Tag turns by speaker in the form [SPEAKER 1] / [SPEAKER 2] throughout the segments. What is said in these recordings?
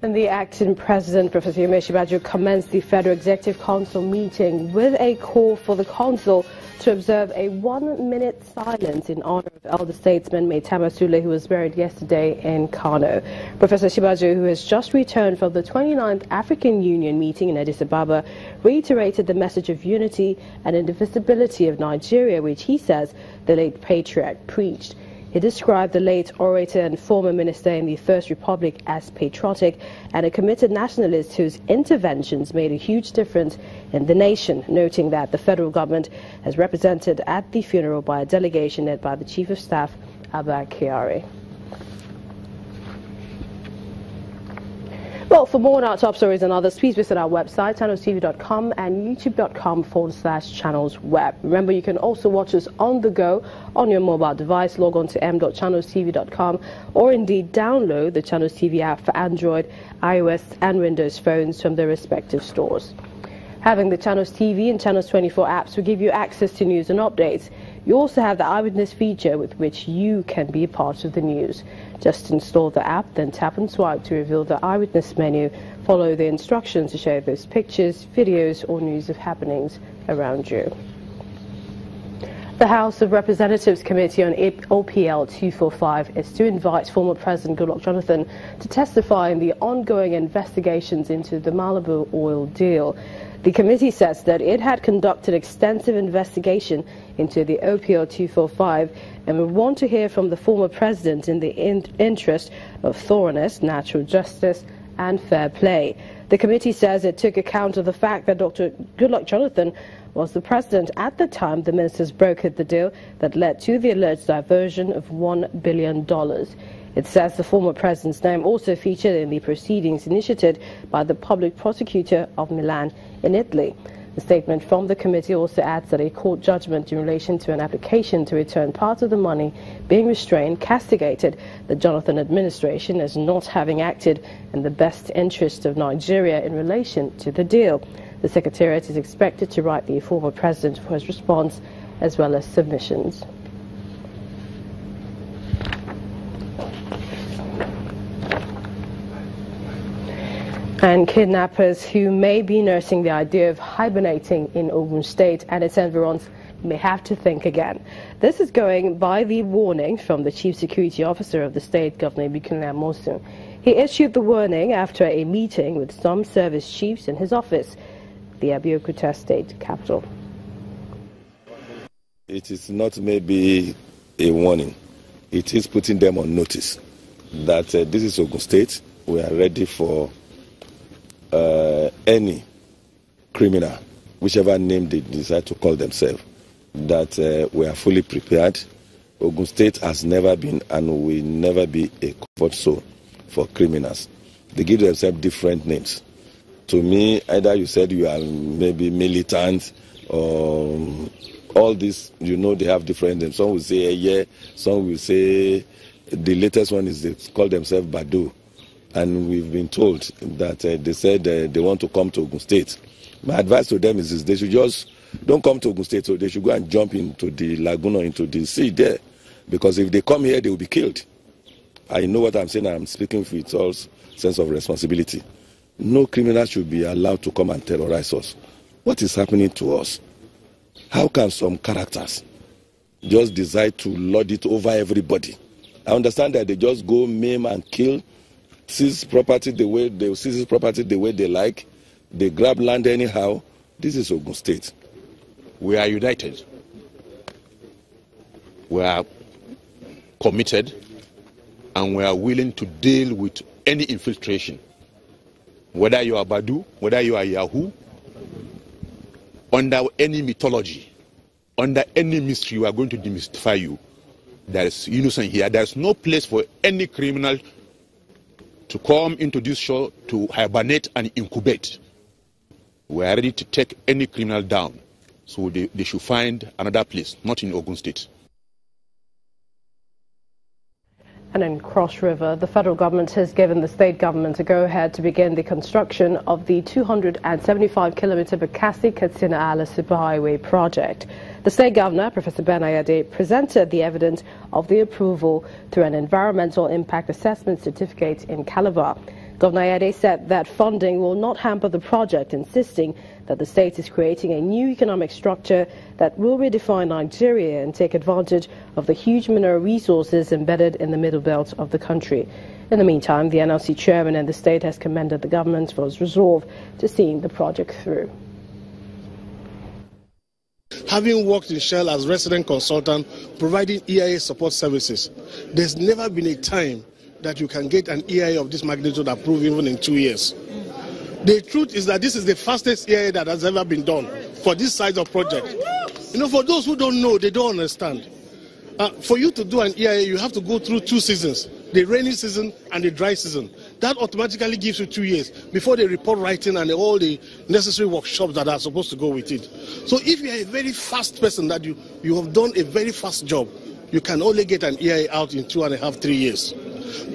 [SPEAKER 1] And the acting president, Professor Yemi commenced the Federal Executive Council meeting with a call for the council to observe a 1-minute silence in honor of elder statesman Maitama Sule, who was buried yesterday in Kano. Professor Shibaju, who has just returned from the 29th African Union meeting in Addis Ababa, reiterated the message of unity and indivisibility of Nigeria, which he says the late patriarch preached. He described the late orator and former minister in the First Republic as patriotic and a committed nationalist whose interventions made a huge difference in the nation, noting that the federal government is represented at the funeral by a delegation led by the Chief of Staff, Abba Kyari. Well, for more on our top stories and others, please visit our website, channelstv.com and youtube.com/channelsweb. Remember, you can also watch us on the go on your mobile device. Log on to m.channelstv.com or indeed download the Channels TV app for Android, iOS and Windows phones from their respective stores. Having the Channels TV and Channels 24 apps will give you access to news and updates. You also have the Eyewitness feature with which you can be a part of the news. Just install the app, then tap and swipe to reveal the Eyewitness menu. Follow the instructions to show those pictures, videos or news of happenings around you. The House of Representatives Committee on OPL 245 is to invite former President Goodluck Jonathan to testify in the ongoing investigations into the Malibu oil deal. The committee says that it had conducted extensive investigation into the OPL 245 and would want to hear from the former president in the interest of thoroughness, natural justice and fair play. The committee says it took account of the fact that Dr. Goodluck Jonathan was the president at the time the ministers brokered the deal that led to the alleged diversion of $1 billion. It says the former president's name also featured in the proceedings initiated by the public prosecutor of Milan in Italy. The statement from the committee also adds that a court judgment in relation to an application to return part of the money being restrained castigated the Jonathan administration as not having acted in the best interest of Nigeria in relation to the deal. The Secretariat is expected to write the former president for his response as well as submissions. And kidnappers who may be nursing the idea of hibernating in Ogun State and its environs may have to think again. This is going by the warning from the Chief Security Officer of the state, Governor Ibikunle Amosun. He issued the warning after a meeting with some service chiefs in his office, the Abeokuta state capital.
[SPEAKER 2] It is not maybe a warning. It is putting them on notice that this is Ogun State. We are ready for any criminal, whichever name they decide to call themselves, that we are fully prepared. Ogun State has never been and will never be a comfort zone for criminals. They give themselves different names. To me, either you said you are maybe militant or all this, you know, they have different names. Some will say EIA, some will say the latest one is they call themselves Badu. And we've been told that they said they want to come to Ogun State. My advice to them is they should just don't come to Ogun State, so they should go and jump into the lagoon or into the sea there. Because if they come here, they will be killed. I know what I'm saying. I'm speaking with all sense of responsibility. No criminal should be allowed to come and terrorize us. What is happening to us? How can some characters just decide to lord it over everybody? I understand that they just go maim and kill, seize property the way they like. They grab land anyhow. This is Ogun State.
[SPEAKER 3] We are united. We are committed, and we are willing to deal with any infiltration. Whether you are Badu, whether you are Yahoo, under any mythology, under any mystery, we are going to demystify you. There is unison here. There is no place for any criminal to come into this show to hibernate and incubate. We are ready to take any criminal down. So they should find another place, not in Ogun State.
[SPEAKER 1] And in Cross River, the federal government has given the state government a go-ahead to begin the construction of the 275-kilometer Bakassi-Katsina-Ala Superhighway project. The state governor, Professor Ben Ayade, presented the evidence of the approval through an environmental impact assessment certificate in Calabar. Governor Ayade said that funding will not hamper the project, insisting that the state is creating a new economic structure that will redefine Nigeria and take advantage of the huge mineral resources embedded in the middle belt of the country. In the meantime, the NLC chairman and the state has commended the government for its resolve to seeing the project through.
[SPEAKER 4] Having worked in Shell as resident consultant, providing EIA support services, there's never been a time that you can get an EIA of this magnitude approved even in 2 years. The truth is that this is the fastest EIA that has ever been done for this size of project. You know, for those who don't know, they don't understand. For you to do an EIA, you have to go through 2 seasons, the rainy season and the dry season. That automatically gives you 2 years before the report writing and all the necessary workshops that are supposed to go with it. So if you are a very fast person, that you have done a very fast job, you can only get an EIA out in 2.5 to 3 years.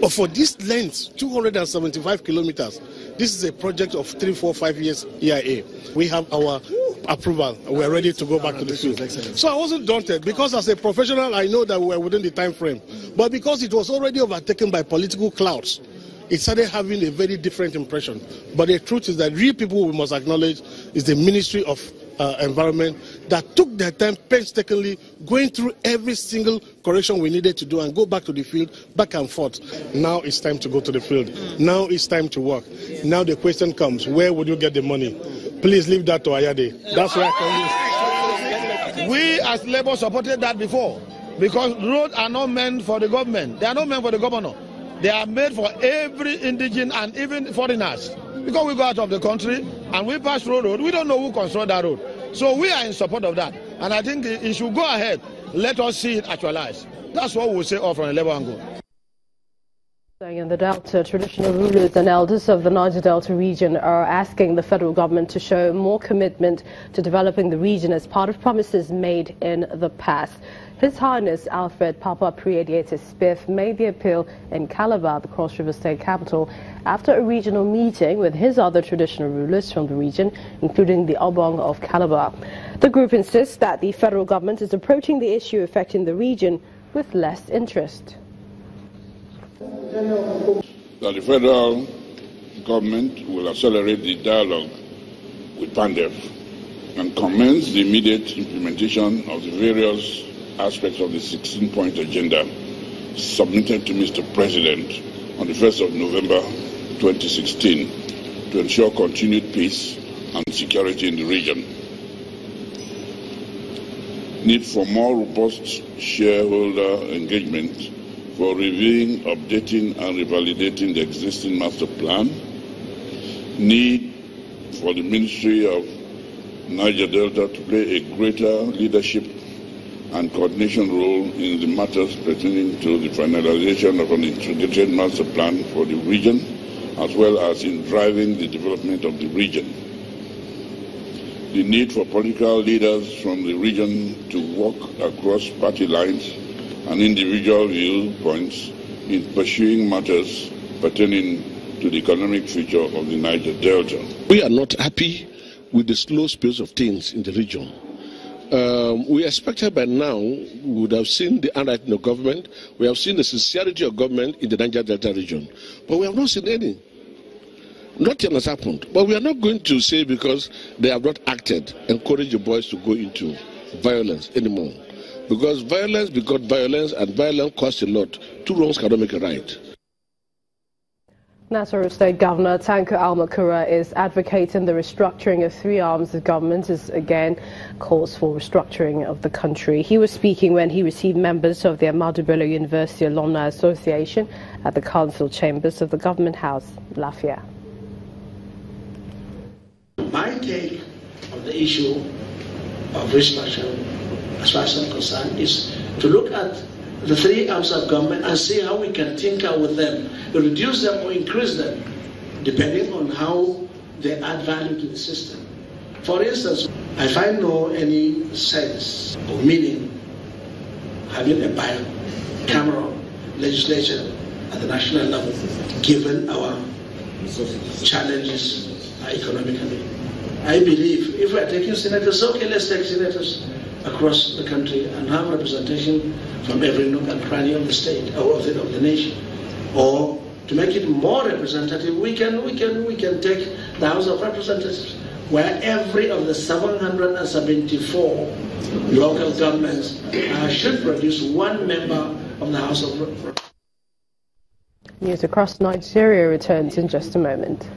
[SPEAKER 4] But for this length, 275 kilometers, this is a project of 3, 4, 5 years EIA. We have our approval. We are ready to go back to the field. So I wasn't daunted because as a professional, I know that we were within the time frame. But because it was already overtaken by political clouds, it started having a very different impression. But the truth is that real people we must acknowledge is the Ministry of Environment that took their time painstakingly going through every single correction we needed to do and go back to the field, back and forth. Now it's time to go to the field. Now it's time to work. Now the question comes, where would you get the money? Please leave that to Ayade. That's where I come in.
[SPEAKER 5] We as Labour supported that before because roads are not meant for the government. They are not meant for the governor. They are made for every indigenous and even foreigners. Because we go out of the country and we pass through road, we don't know who constructed that road. So we are in support of that. And I think it should go ahead. Let us see it actualized. That's what we'll say all from a Labour angle.
[SPEAKER 1] In the Delta, traditional rulers and elders of the Niger Delta region are asking the federal government to show more commitment to developing the region as part of promises made in the past. His Highness Alfred Papa Pre-Ediatus Spiff made the appeal in Calabar, the Cross River State capital, after a regional meeting with his other traditional rulers from the region, including the Ogun of Calabar. The group insists that the federal government is approaching the issue affecting the region with less interest.
[SPEAKER 6] That the federal government will accelerate the dialogue with PANDEF and commence the immediate implementation of the various aspects of the 16-point agenda submitted to Mr. President on the 1st of November 2016 to ensure continued peace and security in the region. Need for more robust shareholder engagement for reviewing, updating and revalidating the existing master plan. Need for the Ministry of Niger Delta to play a greater leadership and coordination role in the matters pertaining to the finalization of an integrated master plan for the region, as well as in driving the development of the region. The need for political leaders from the region to work across party lines and individual viewpoints in pursuing matters pertaining to the economic future of the Niger Delta.
[SPEAKER 7] We are not happy with the slow pace of things in the region. We expected by now we would have seen the handwriting of government, we have seen the sincerity of government in the Niger Delta region, but we have not seen any. Nothing has happened, but we are not going to say because they have not acted, encourage the boys to go into violence anymore. Because violence begot violence, and violence costs a lot. Two wrongs cannot make a right.
[SPEAKER 1] Nasarawa State Governor Tanko Almakura is advocating the restructuring of 3 arms of government as again calls for restructuring of the country. He was speaking when he received members of the Ahmadu Bello University Alumni Association at the council chambers of the Government House, Lafia.
[SPEAKER 8] My take on the issue of restructuring, as far as I'm concerned, is to look at the 3 arms of government and see how we can tinker with them, reduce them or increase them, depending on how they add value to the system. For instance, I find no any sense or meaning having a bicameral legislature at the national level, given our challenges economically. I believe if we are taking senators, okay, let's take senators across the country and have representation from every nook and cranny of the state or of the nation, or to make it more representative, we can take the House of Representatives, where every of the 774 local governments should produce one member of the House of Representatives.
[SPEAKER 1] News across Nigeria returns in just a moment.